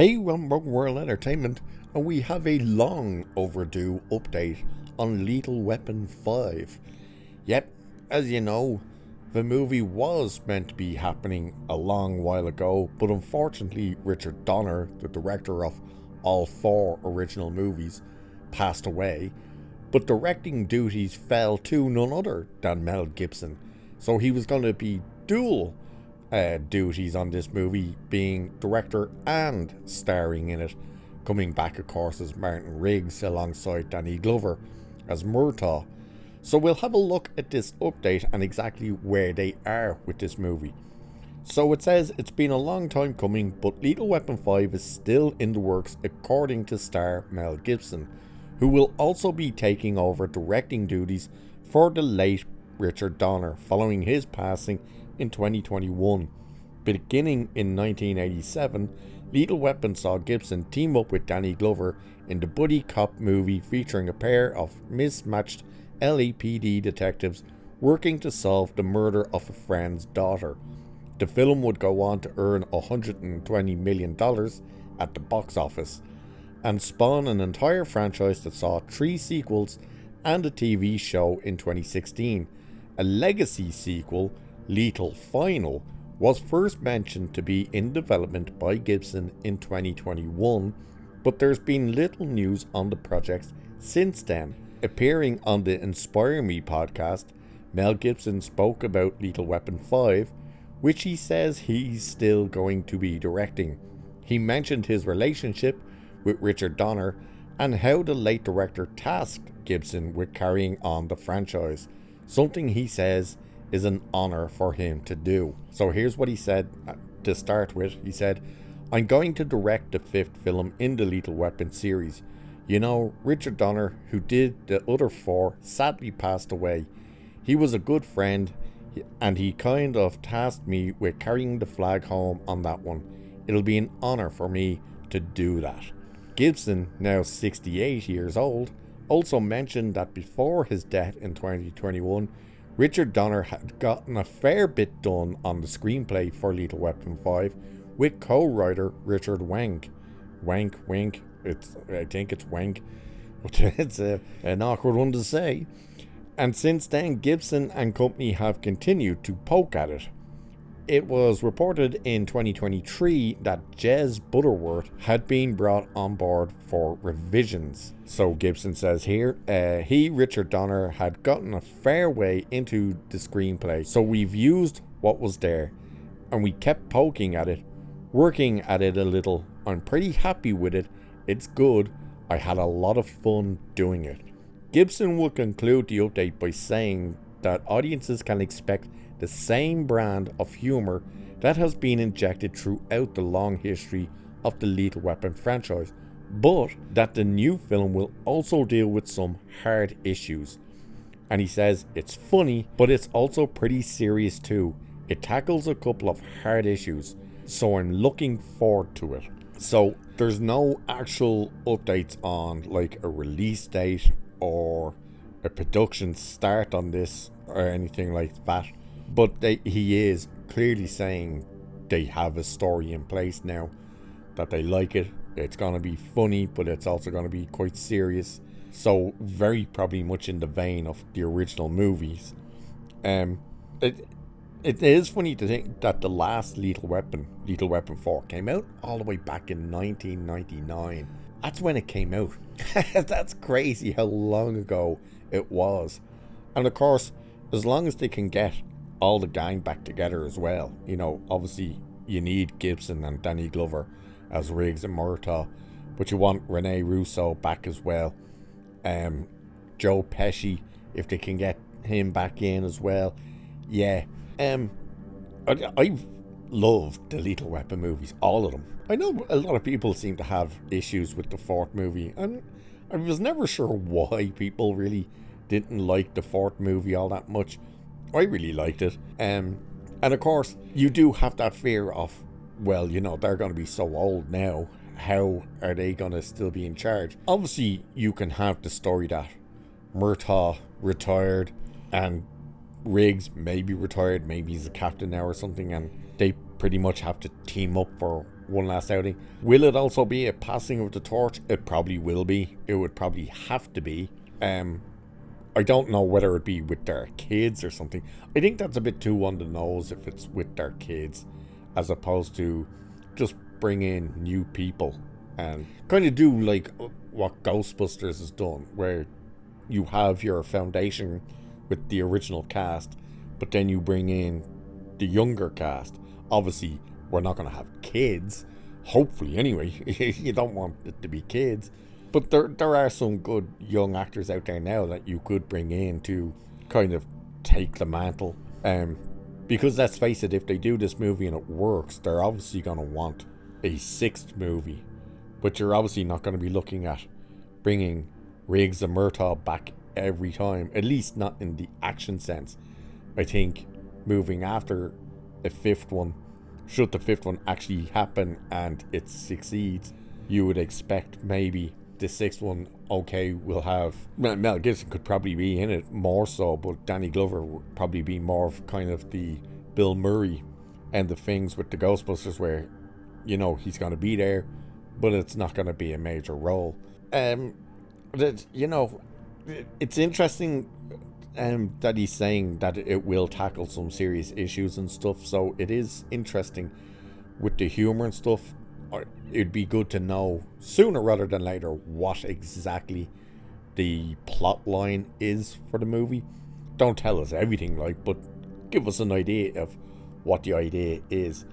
Hey, welcome to World Entertainment, and we have a long overdue update on Lethal Weapon 5. Yep, as you know, the movie was meant to be happening a long while ago, but unfortunately Richard Donner, the director of all four original movies, passed away, but directing duties fell to none other than Mel Gibson, so he was going to be dual duties on this movie, being director and starring in it, coming back of course as Martin Riggs alongside Danny Glover as Murtaugh. So we'll have a look at this update and exactly where they are with this movie. So it says it's been a long time coming, but Lethal Weapon 5 is still in the works according to star Mel Gibson, who will also be taking over directing duties for the late Richard Donner following his passing in 2021. Beginning in 1987, Lethal Weapon saw Gibson team up with Danny Glover in the buddy cop movie featuring a pair of mismatched LAPD detectives working to solve the murder of a friend's daughter. The film would go on to earn $120 million at the box office and spawn an entire franchise that saw 3 sequels and a TV show in 2016. A legacy sequel, Lethal Final, was first mentioned to be in development by Gibson in 2021, but there's been little news on the project since then. Appearing on the Inspire Me podcast, Mel Gibson spoke about Lethal Weapon 5, which he says he's still going to be directing. He mentioned his relationship with Richard Donner and how the late director tasked Gibson with carrying on the franchise, something he says is an honor for him to do. So here's what he said to start with. He said, "I'm going to direct the 5th film in the Lethal Weapon series. You know, Richard Donner, who did the other 4, sadly passed away. He was a good friend, and he kind of tasked me with carrying the flag home on that one. It'll be an honor for me to do that." Gibson, now 68 years old, also mentioned that before his death in 2021, Richard Donner had gotten a fair bit done on the screenplay for Lethal Weapon 5 with co-writer Richard Wenk. Wink, I think it's Wenk, but it's an awkward one to say. And since then, Gibson and company have continued to poke at it. It was reported in 2023 that Jez Butterworth had been brought on board for revisions. So Gibson says here, Richard Donner, had gotten a fair way into the screenplay, so we've used what was there, and we kept poking at it, working at it a little. I'm pretty happy with it. It's good. I had a lot of fun doing it. Gibson will conclude the update by saying that audiences can expect the same brand of humour that has been injected throughout the long history of the Lethal Weapon franchise, but that the new film will also deal with some hard issues. And he says it's funny, but it's also pretty serious too. It tackles a couple of hard issues, so I'm looking forward to it. So there's no actual updates on like a release date or a production start on this or anything like that. But he is clearly saying they have a story in place now, that they like it. It's going to be funny, but it's also going to be quite serious. So very probably much in the vein of the original movies. It is funny to think that the last Lethal Weapon 4, came out all the way back in 1999. That's when it came out. That's crazy how long ago it was. And of course, as long as they can get all the gang back together as well, you know, obviously you need Gibson and Danny Glover as Riggs and Murtaugh, but you want Rene Russo back as well. Joe Pesci, if they can get him back in as well. Yeah. I've loved the Lethal Weapon movies, all of them. I know a lot of people seem to have issues with the 4th movie, and I was never sure why people really didn't like the 4th movie all that much. I really liked it. And of course, you do have that fear of, well, you know, they're going to be so old now. How are they going to still be in charge? Obviously, you can have the story that Murtaugh retired and Riggs maybe retired, maybe he's a captain now or something, and they pretty much have to team up for one last outing. Will it also be a passing of the torch? It probably will be. It would probably have to be. I don't know whether it'd be with their kids or something. I think that's a bit too on the nose if it's with their kids, as opposed to just bring in new people and kind of do like what Ghostbusters has done, where you have your foundation with the original cast, but then you bring in the younger cast. Obviously, we're not going to have kids, hopefully anyway. You don't want it to be kids. But there are some good young actors out there now that you could bring in to kind of take the mantle. Because let's face it, if they do this movie and it works, they're obviously going to want a sixth movie. But you're obviously not going to be looking at bringing Riggs and Murtaugh back every time. At least not in the action sense. I think moving after a fifth one, should the fifth one actually happen and it succeeds, you would expect maybe the sixth one, okay, we'll have Mel Gibson could probably be in it more so, but Danny Glover would probably be more of kind of the Bill Murray end of things with the Ghostbusters, where he's going to be there, but it's not going to be a major role. It's interesting that he's saying that it will tackle some serious issues and stuff, so it is interesting with the humor and stuff. It'd be good to know sooner rather than later what exactly the plot line is for the movie. Don't tell us everything, but give us an idea of what the idea is.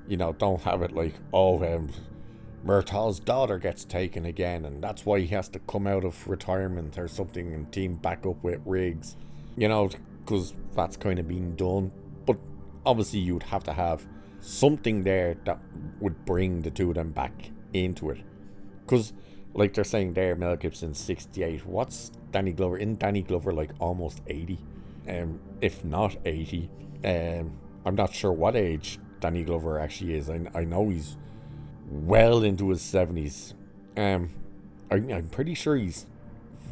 Don't have it like, Murtaugh's daughter gets taken again and that's why he has to come out of retirement or something and team back up with Riggs. Because that's kind of been done. But obviously you'd have to have something there that would bring the two of them back into it. Because like they're saying there, Mel Gibson's 68. What's Danny Glover? Isn't Danny Glover like almost 80? If not 80. I'm not sure what age Danny Glover actually is. I know he's well into his 70s. I'm pretty sure he's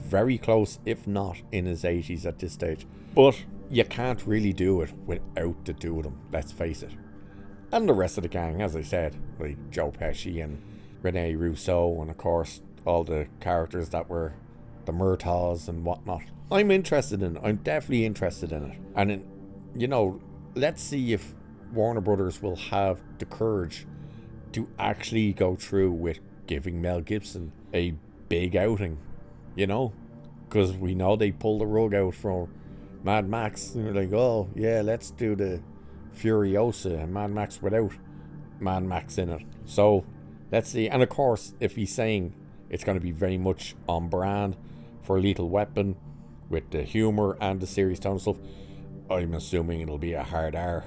very close, if not in his 80s at this stage. But you can't really do it without the two of them, let's face it. And the rest of the gang, as I said, like Joe Pesci and Rene Russo, and of course all the characters that were the Murtaughs and whatnot. I'm interested in it. I'm definitely interested in it. And let's see if Warner Brothers will have the courage to actually go through with giving Mel Gibson a big outing, because we know they pulled the rug out from Mad Max, and they're like, oh yeah, let's do the Furiosa and Mad Max without Mad Max in it. So let's see. And of course, if he's saying it's going to be very much on brand for Lethal Weapon with the humor and the serious tone stuff, I'm assuming it'll be a hard R,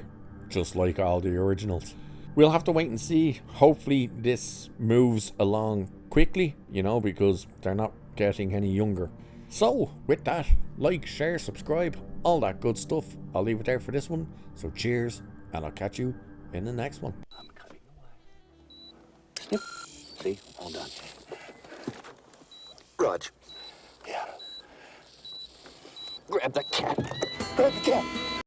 just like all the originals. We'll have to wait and see. Hopefully this moves along quickly, because they're not getting any younger. So with that, like, share, subscribe, all that good stuff. I'll leave it there for this one. So cheers, and I'll catch you in the next one. I'm cutting away. Snip. See? All done. Raj. Yeah. Grab the cat. Grab the cat.